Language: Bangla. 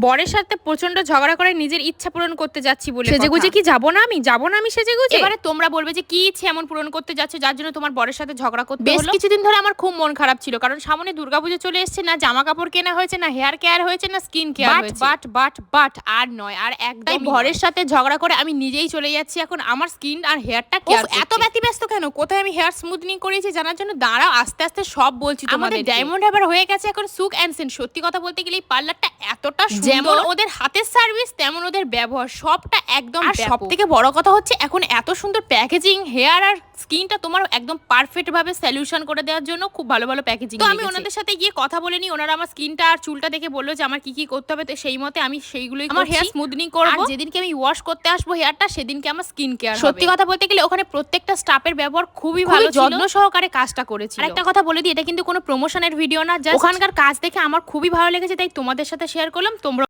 বরের সাথে প্রচন্ড ঝগড়া করে নিজের ইচ্ছা পূরণ করতে যাচ্ছি বলে সেজেগুজে কি যাবো না আমি সেজেগুজে। এবারে তোমরা বলবে যে কি ইচ্ছে এমন পূরণ করতে যাচ্ছ যার জন্য তোমার বরের সাথে ঝগড়া করতে হলো। বেশ কিছুদিন ধরে আমার খুব মন খারাপ ছিল, কারণ সামনে দুর্গাপুজো চলে এসেছে, না জামা কাপড় কেনা হয়েছে, না হেয়ার কেয়ার হয়েছে, না স্কিন কেয়ার হয়েছে। বাট আর নয়, আর একদম বরের সাথে ঝগড়া করে আমি নিজেই চলে যাচ্ছি এখন আমার স্কিন আর হেয়ারটা কেয়ার করতে। এত ব্যতিব্যস্ত কেন? কোথায় আমি হেয়ার স্মুথনিং করেছি জানার জন্য দাঁড়াও, আস্তে আস্তে সব বলছি তোমাদের। ডায়মন্ড হারবার হয়ে গেছে এখন সুক অ্যান্ড সেন। সত্যি কথা বলতে গেলে এই পার্লারটা এতটা যেমন ওদের হাতের সার্ভিস তেমন ওদের ব্যবহার সবটা একদম। আর সব থেকে বড় কথা হচ্ছে এখন এত সুন্দর প্যাকেজিং, হেয়ার আর স্কিনটা তোমার একদম পারফেক্ট ভাবে সলিউশন করে দেওয়ার জন্য খুব ভালো ভালো প্যাকেজিং। তো আমি ওনাদের সাথে গিয়ে কথা বলে নি, ওনারা আমার স্কিনটা আর চুলটা দেখে বললো যে আমার কি কি করতে হবে, তো সেই মতে আমি সেইগুলোই আমার হেয়ার স্মুথনিং করব। আর যেদিনকে আমি ওয়াশ করতে আসবো হেয়ারটা সেদিনকে আমার স্কিন কেয়ার। সত্যি কথা বলতে গেলে ওখানে প্রত্যেকটা স্টাফের ব্যবহার খুবই ভালো, যত্ন সহকারে কাজটা করেছিল। আর একটা কথা বলে দিই, এটা কিন্তু কোনো প্রমোশনের ভিডিও না, জাস্ট ওখানকার কাজ দেখে আমার খুবই ভালো লেগেছে, তাই তোমাদের সাথে শেয়ার করলাম। তোমরা